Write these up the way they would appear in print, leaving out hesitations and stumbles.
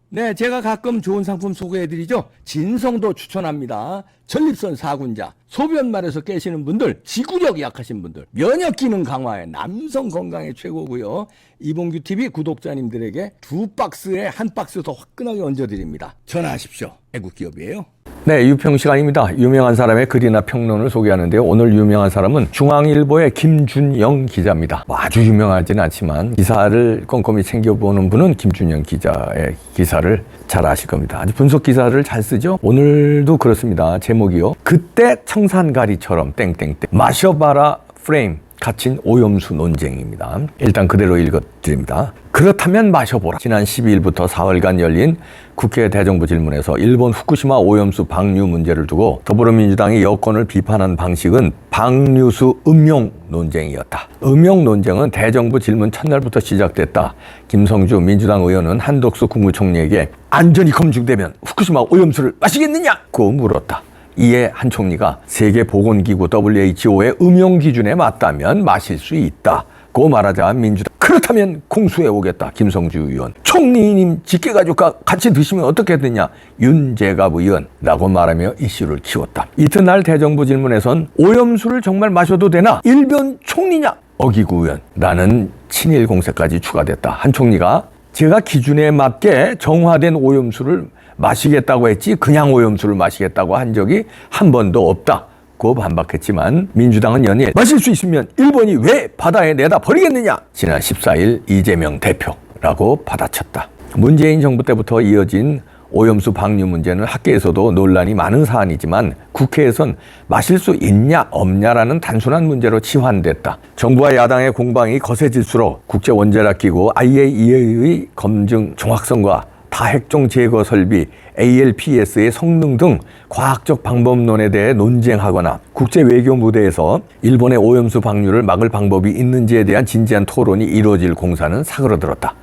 네, 제가 가끔 좋은 상품 소개해드리죠. 진성도 추천합니다. 전립선 4군자, 소변말에서 깨시는 분들, 지구력 약하신 분들, 면역기능 강화에 남성 건강에 최고고요. 이봉규TV 구독자님들에게 2박스에 1박스 더 화끈하게 얹어드립니다. 전화하십시오. 애국기업이에요. 네, 유평 시간입니다. 유명한 사람의 글이나 평론을 소개하는데요. 오늘 유명한 사람은 중앙일보의 김준영 기자입니다. 아주 유명하지는 않지만 기사를 꼼꼼히 챙겨보는 분은 김준영 기자의 기사를 잘 아실 겁니다. 아주 분석 기사를 잘 쓰죠. 오늘도 그렇습니다. 제목이요. 그때 청산가리처럼 땡땡땡 마셔봐라 프레임 갇힌 오염수 논쟁입니다. 일단 그대로 읽어드립니다. 그렇다면 마셔보라. 지난 12일부터 4월간 열린 국회 대정부 질문에서 일본 후쿠시마 오염수 방류 문제를 두고 더불어민주당이 여권을 비판한 방식은 방류수 음용 논쟁이었다. 음용 논쟁은 대정부 질문 첫날부터 시작됐다. 김성주 민주당 의원은 한덕수 국무총리에게 안전이 검증되면 후쿠시마 오염수를 마시겠느냐고 물었다. 이에 한 총리가 세계보건기구 WHO의 음용 기준에 맞다면 마실 수 있다고 말하자 민주당 그렇다면 공수해 오겠다. 김성주 의원 총리님 직계가족과 같이 드시면 어떻게 되냐 윤재갑 의원라고 말하며 이슈를 키웠다. 이튿날 대정부 질문에선 오염수를 정말 마셔도 되나 일본 총리냐 어기구 의원라는 친일 공세까지 추가됐다. 한 총리가 제가 기준에 맞게 정화된 오염수를 마시겠다고 했지 그냥 오염수를 마시겠다고 한 적이 한 번도 없다고 반박했지만 민주당은 연일 마실 수 있으면 일본이 왜 바다에 내다 버리겠느냐 지난 14일 이재명 대표라고 받아쳤다. 문재인 정부 때부터 이어진 오염수 방류 문제는 학계에서도 논란이 많은 사안이지만 국회에선 마실 수 있냐 없냐라는 단순한 문제로 치환됐다. 정부와 야당의 공방이 거세질수록 국제원자력기구 IAEA의 검증 정확성과 다핵종 제거 설비 ALPS의 성능 등 과학적 방법론에 대해 논쟁하거나 국제 외교 무대에서 일본의 오염수 방류를 막을 방법이 있는지에 대한 진지한 토론이 이루어질 공사는 사그러들었다.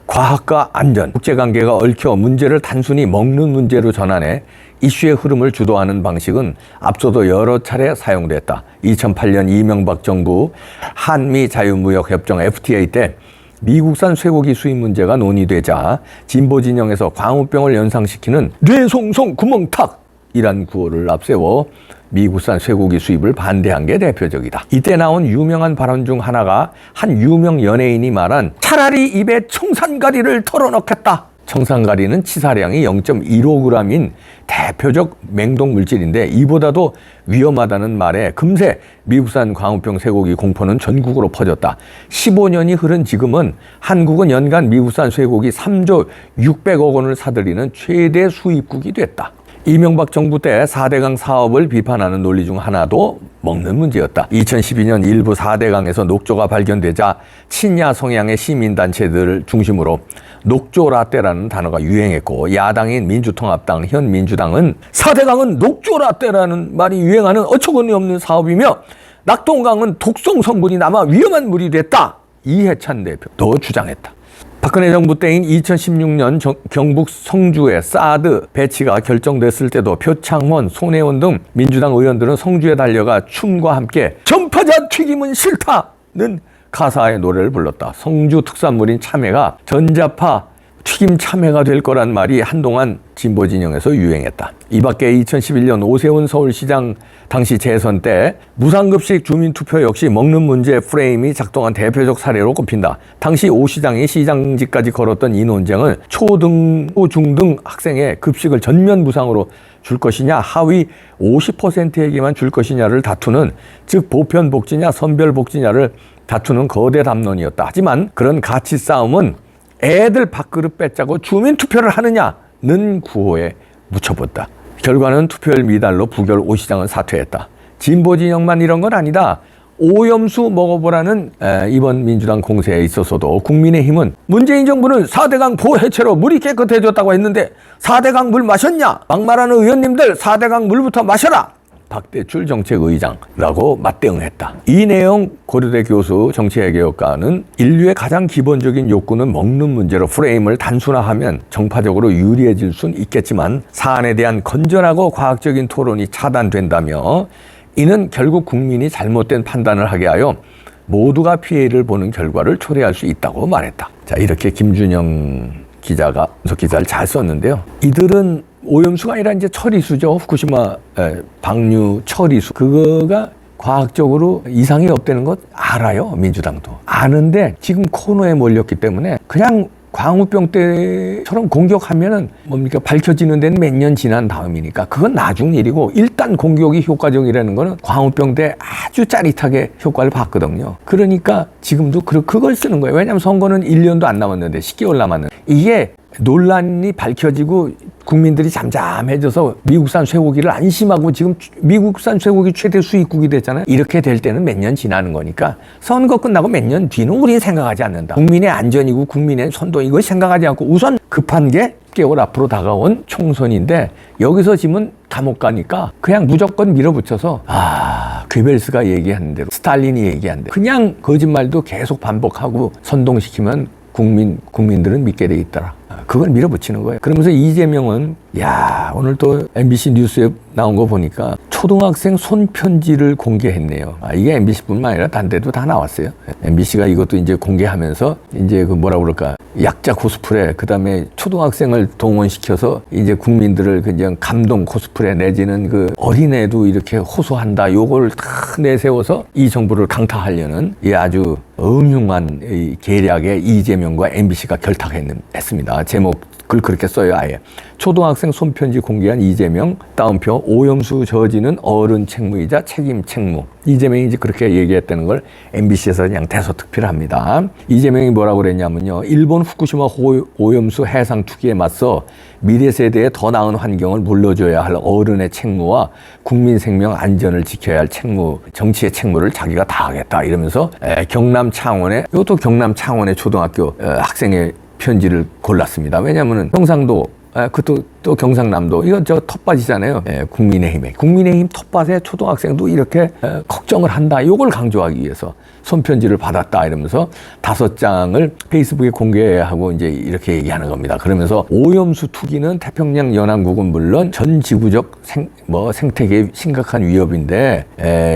과학과 안전, 국제관계가 얽혀 문제를 단순히 먹는 문제로 전환해 이슈의 흐름을 주도하는 방식은 앞서도 여러 차례 사용됐다. 2008년 이명박 정부 한미 자유무역협정 FTA 때 미국산 쇠고기 수입 문제가 논의되자 진보 진영에서 광우병을 연상시키는 뇌송송 구멍탁이란 구호를 앞세워 미국산 쇠고기 수입을 반대한 게 대표적이다. 이때 나온 유명한 발언 중 하나가 한 유명 연예인이 말한 차라리 입에 청산가리를 털어넣겠다. 청산가리는 치사량이 0.15g인 대표적 맹독 물질인데 이보다도 위험하다는 말에 금세 미국산 광우병 쇠고기 공포는 전국으로 퍼졌다. 15년이 흐른 지금은 한국은 연간 미국산 쇠고기 3조 600억 원을 사들이는 최대 수입국이 됐다. 이명박 정부 때 4대강 사업을 비판하는 논리 중 하나도 먹는 문제였다. 2012년 일부 4대강에서 녹조가 발견되자 친야 성향의 시민단체들을 중심으로 녹조 라떼라는 단어가 유행했고 야당인 민주통합당 현 민주당은 4대강은 녹조 라떼라는 말이 유행하는 어처구니 없는 사업이며 낙동강은 독성 성분이 남아 위험한 물이 됐다. 이해찬 대표도 주장했다. 박근혜 정부 때인 2016년 경북 성주에 사드 배치가 결정됐을 때도 표창원, 손혜원 등 민주당 의원들은 성주에 달려가 춤과 함께 전파자 튀김은 싫다는 가사의 노래를 불렀다. 성주 특산물인 참외가 전자파 튀김 참외가 될 거란 말이 한동안 진보 진영에서 유행했다. 이 밖에 2011년 오세훈 서울시장 당시 재선 때 무상급식 주민투표 역시 먹는 문제 프레임이 작동한 대표적 사례로 꼽힌다. 당시 오 시장이 시장직까지 걸었던 이 논쟁은 초등, 중등 학생의 급식을 전면 무상으로 줄 것이냐 하위 50%에게만 줄 것이냐를 다투는 즉 보편복지냐 선별복지냐를 다투는 거대 담론이었다. 하지만 그런 가치 싸움은 애들 밥그릇 뺏자고 주민투표를 하느냐는 구호에 묻혀봤다. 결과는 투표율 미달로 부결 오 시장은 사퇴했다. 진보 진영만 이런 건 아니다. 오염수 먹어보라는 이번 민주당 공세에 있어서도 국민의힘은 문재인 정부는 4대강 보호 해체로 물이 깨끗해졌다고 했는데 4대강 물 마셨냐? 막말하는 의원님들 4대강 물부터 마셔라. 박대출 정책의장라고 맞대응했다. 이 내용 고려대 교수 정치외교학과는 인류의 가장 기본적인 욕구는 먹는 문제로 프레임을 단순화하면 정파적으로 유리해질 수는 있겠지만 사안에 대한 건전하고 과학적인 토론이 차단된다며 이는 결국 국민이 잘못된 판단을 하게 하여 모두가 피해를 보는 결과를 초래할 수 있다고 말했다. 자, 이렇게 김준영 기자가 분석 기사를 잘 썼는데요. 이들은 오염수가 아니라 이제 처리수죠. 후쿠시마 방류 처리수. 그거가 과학적으로 이상이 없다는 것 알아요. 민주당도. 아는데 지금 코너에 몰렸기 때문에 그냥 광우병 때처럼 공격하면은 뭡니까? 밝혀지는 데는 몇 년 지난 다음이니까 그건 나중 일이고 일단 공격이 효과적이라는 거는 광우병 때 아주 짜릿하게 효과를 봤거든요. 그러니까 지금도 그걸 쓰는 거예요. 왜냐하면 선거는 1년도 안 남았는데 10개월 남았는데 이게 논란이 밝혀지고 국민들이 잠잠해져서 미국산 쇠고기를 안심하고 지금 미국산 쇠고기 최대 수입국이 됐잖아요. 이렇게 될 때는 몇 년 지나는 거니까 선거 끝나고 몇 년 뒤는 우리는 생각하지 않는다. 국민의 안전이고 국민의 선도 이걸 생각하지 않고 우선 급한 게 10개월 앞으로 다가온 총선인데 여기서 지금 감옥 가니까 그냥 무조건 밀어붙여서 괴벨스가 얘기한 대로 스탈린이 얘기한 대로 그냥 거짓말도 계속 반복하고 선동시키면 국민들은 믿게 돼 있더라. 그걸 밀어붙이는 거예요. 그러면서 이재명은 오늘 또 MBC 뉴스에 나온 거 보니까 초등학생 손편지를 공개했네요. 이게 MBC뿐만 아니라 딴 데도 다 나왔어요. MBC가 이것도 이제 공개하면서 이제 그 뭐라 그럴까 약자 코스프레 그다음에 초등학생을 동원시켜서 이제 국민들을 그냥 감동 코스프레 내지는 그 어린애도 이렇게 호소한다. 요걸 다 내세워서 이 정부를 강타하려는 이 아주 음흉한 이 계략에 이재명과 MBC가 결탁했습니다. 제목을 그렇게 써요. 아예 초등학생 손편지 공개한 이재명 따옴표 오염수 저지는 어른 책무이자 책임 책무. 이재명이 이제 그렇게 얘기했다는 걸 MBC에서 그냥 대서특필합니다. 이재명이 뭐라고 그랬냐면요. 일본 후쿠시마 오염수 해상 투기에 맞서 미래 세대에 더 나은 환경을 물려줘야 할 어른의 책무와 국민 생명 안전을 지켜야 할 책무, 정치의 책무를 자기가 다하겠다 이러면서 경남 창원의 이것도 경남 창원의 초등학교 학생의 편지를 골랐습니다. 왜냐하면 경상도 또 경상남도 이건 저 텃밭이잖아요. 국민의힘 텃밭에 초등학생도 이렇게 걱정을 한다. 이걸 강조하기 위해서 손편지를 받았다 이러면서 5장을 페이스북에 공개하고 이제 이렇게 얘기하는 겁니다. 그러면서 오염수 투기는 태평양 연안국은 물론 전 지구적 생태계에 심각한 위협인데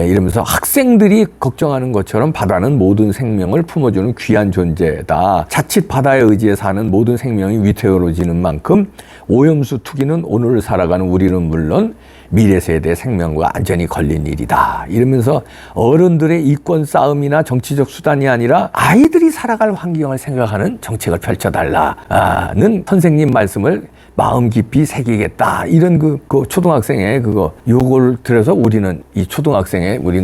이러면서 학생들이 걱정하는 것처럼 바다는 모든 생명을 품어주는 귀한 존재다. 자칫 바다에 의지해 사는 모든 생명이 위태로워지는 만큼 오염수 투기는 오늘을 살아가는 우리는 물론 미래 세대 생명과 안전이 걸린 일이다. 이러면서 어른들의 이권 싸움이나 정치적 수단이 아니라 아이들이 살아갈 환경을 생각하는 정책을 펼쳐달라는 선생님 말씀을 마음 깊이 새기겠다. 이런 그 초등학생의 요걸 들어서 우리는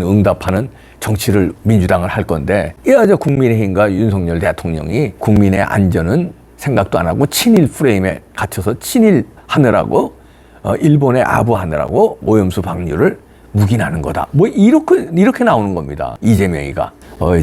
응답하는 정치를 민주당을 할 건데 이어져 국민의힘과 윤석열 대통령이 국민의 안전은 생각도 안 하고 친일 프레임에 갇혀서 친일하느라고 일본에 아부하느라고 오염수 방류를 묵인하는 거다. 이렇게 나오는 겁니다. 이재명이가.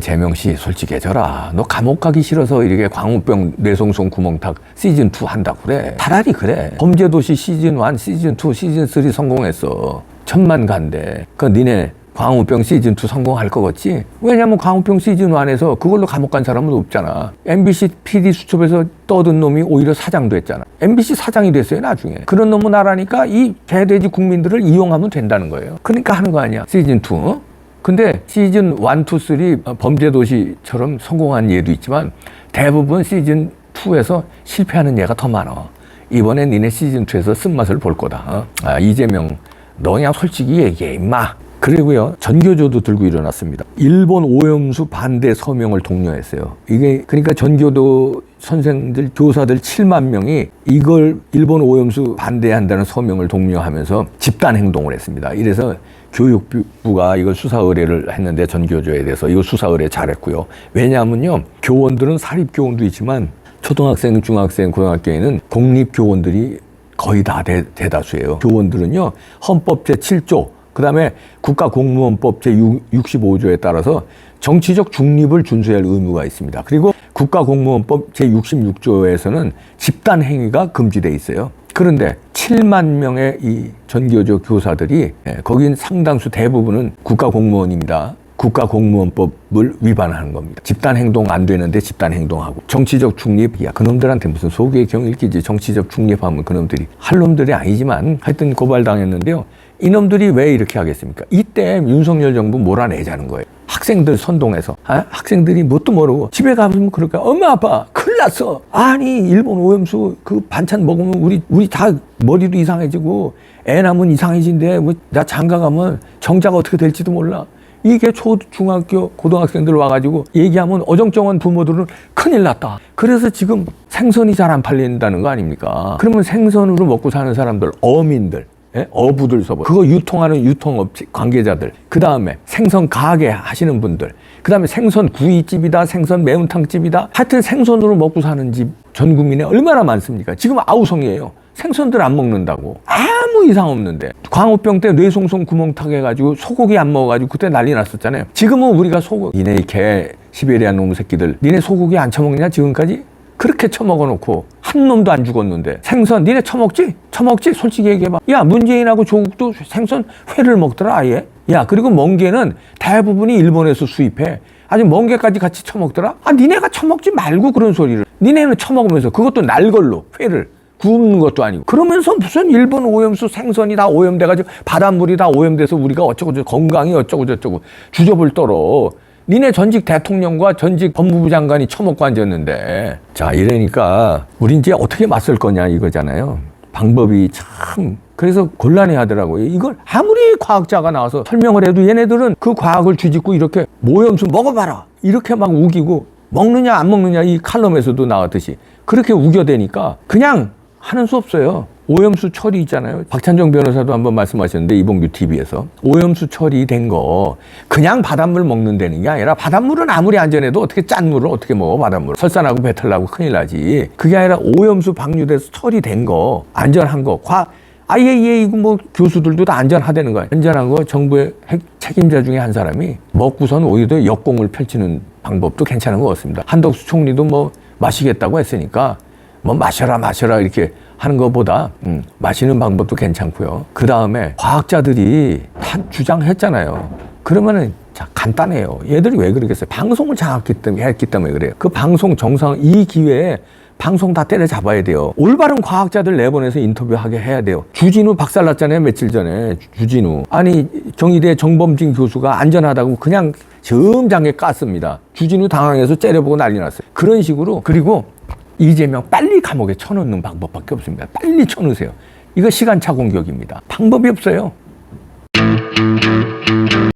재명 씨 솔직해져라. 너 감옥 가기 싫어서 이렇게 광우병 뇌송송 구멍탁 시즌2 한다고 그래. 차라리 그래. 범죄도시 시즌1, 시즌2, 시즌3 성공했어. 1000만 간대. 니네 광우병 시즌2 성공할 거겠지? 왜냐면 광우병 시즌1에서 그걸로 감옥 간 사람은 없잖아. MBC PD 수첩에서 떠든 놈이 오히려 사장도 했잖아. MBC 사장이 됐어요, 나중에. 그런 놈은 나라니까 이 개돼지 국민들을 이용하면 된다는 거예요. 그러니까 하는 거 아니야, 시즌2. 근데 시즌 1, 2, 3 범죄도시처럼 성공한 예도 있지만 대부분 시즌2에서 실패하는 예가 더 많아. 이번엔 니네 시즌2에서 쓴맛을 볼 거다. 이재명, 너 그냥 솔직히 얘기해, 임마. 그리고요, 전교조도 들고 일어났습니다. 일본 오염수 반대 서명을 독려했어요. 이게, 그러니까 전교도 선생들, 교사들 7만 명이 이걸 일본 오염수 반대한다는 서명을 독려하면서 집단 행동을 했습니다. 이래서 교육부가 이걸 수사 의뢰를 했는데 전교조에 대해서 이거 수사 의뢰 잘했고요. 왜냐하면요, 교원들은 사립교원도 있지만 초등학생, 중학생, 고등학교에는 공립교원들이 거의 다 대다수예요. 교원들은요, 헌법 제7조, 그 다음에 국가공무원법 제65조에 따라서 정치적 중립을 준수해야 할 의무가 있습니다. 그리고 국가공무원법 제66조에서는 집단행위가 금지돼 있어요. 그런데 7만 명의 이 전교조 교사들이, 거긴 상당수 대부분은 국가공무원입니다. 국가공무원법을 위반하는 겁니다. 집단행동 안 되는데 집단행동하고. 정치적 중립, 그놈들한테 무슨 소기의 경일기지. 정치적 중립하면 그놈들이 할 놈들이 아니지만 하여튼 고발당했는데요. 이놈들이 왜 이렇게 하겠습니까? 이때 윤석열 정부 몰아내자는 거예요. 학생들 선동해서 학생들이 뭣도 모르고 집에 가면 그럴까? 엄마 아빠 큰일 났어. 아니 일본 오염수 그 반찬 먹으면 우리 다 머리도 이상해지고 애 낳으면 이상해진대. 나 장가 가면 정자가 어떻게 될지도 몰라. 이게 중학교 고등학생들 와가지고 얘기하면 어정쩡한 부모들은 큰일 났다. 그래서 지금 생선이 잘 안 팔린다는 거 아닙니까? 그러면 생선으로 먹고 사는 사람들, 어민들, 어부들 서버, 그거 유통하는 유통업체 관계자들, 그 다음에 생선 가게 하시는 분들, 그 다음에 생선 구이집이다, 생선 매운탕집이다, 하여튼 생선으로 먹고 사는 집 전 국민에 얼마나 많습니까? 지금 아우성이에요. 생선들 안 먹는다고. 아무 이상 없는데. 광우병 때 뇌송송 구멍 타게 해가지고 소고기 안 먹어가지고 그때 난리 났었잖아요. 지금은 우리가 소고기, 니네 개 시베리아 놈 새끼들, 니네 소고기 안 처먹냐 지금까지? 그렇게 처먹어놓고 한 놈도 안 죽었는데 생선 니네 처먹지? 솔직히 얘기해봐. 야, 문재인하고 조국도 생선 회를 먹더라 아예. 야, 그리고 멍게는 대부분이 일본에서 수입해. 아주 멍게까지 같이 처먹더라. 니네가 처먹지 말고 그런 소리를. 니네는 처먹으면서 그것도 날 걸로 회를 굽는 것도 아니고 그러면서 무슨 일본 오염수 생선이 다 오염돼가지고 바닷물이 다 오염돼서 우리가 어쩌고저쩌고 건강이 어쩌고저쩌고 주접을 떨어. 니네 전직 대통령과 전직 법무부 장관이 처먹고 앉았는데. 자, 이러니까 우리 이제 어떻게 맞설 거냐 이거잖아요. 방법이 참 그래서 곤란해 하더라고요. 이걸 아무리 과학자가 나와서 설명을 해도 얘네들은 그 과학을 뒤집고 이렇게 오염수 먹어봐라 이렇게 막 우기고 먹느냐 안 먹느냐 이 칼럼에서도 나왔듯이 그렇게 우겨대니까 그냥 하는 수 없어요. 오염수 처리 있잖아요. 박찬정 변호사도 한번 말씀하셨는데 이봉규 TV에서 오염수 처리된 거 그냥 바닷물 먹는다는 게 아니라 바닷물은 아무리 안전해도 어떻게 짠 물을 어떻게 먹어 바닷물. 설산하고 배탈 나고 큰일 나지. 그게 아니라 오염수 방류돼서 처리된 거 안전한 거 IAEA 이거 뭐 교수들도 다 안전하다는 거야. 안전한 거 정부의 책임자 중에 한 사람이 먹고선 오히려 역공을 펼치는 방법도 괜찮은 것 같습니다. 한덕수 총리도 뭐 마시겠다고 했으니까 뭐 마셔라 이렇게 하는 것보다 마시는 방법도 괜찮고요. 그 다음에 과학자들이 다 주장했잖아요. 그러면은 자 간단해요. 얘들이 왜 그러겠어요? 방송을 했기 때문에 그래요. 그 방송 정상 이 기회에 방송 다 때려잡아야 돼요. 올바른 과학자들 내보내서 인터뷰하게 해야 돼요. 주진우 박살났잖아요. 며칠 전에 주진우. 아니 경희대 정범진 교수가 안전하다고 그냥 점장에 깠습니다. 주진우 당황해서 째려보고 난리 났어요. 그런 식으로. 그리고 이재명 빨리 감옥에 쳐넣는 방법밖에 없습니다. 빨리 쳐넣으세요. 이거 시간차 공격입니다. 방법이 없어요.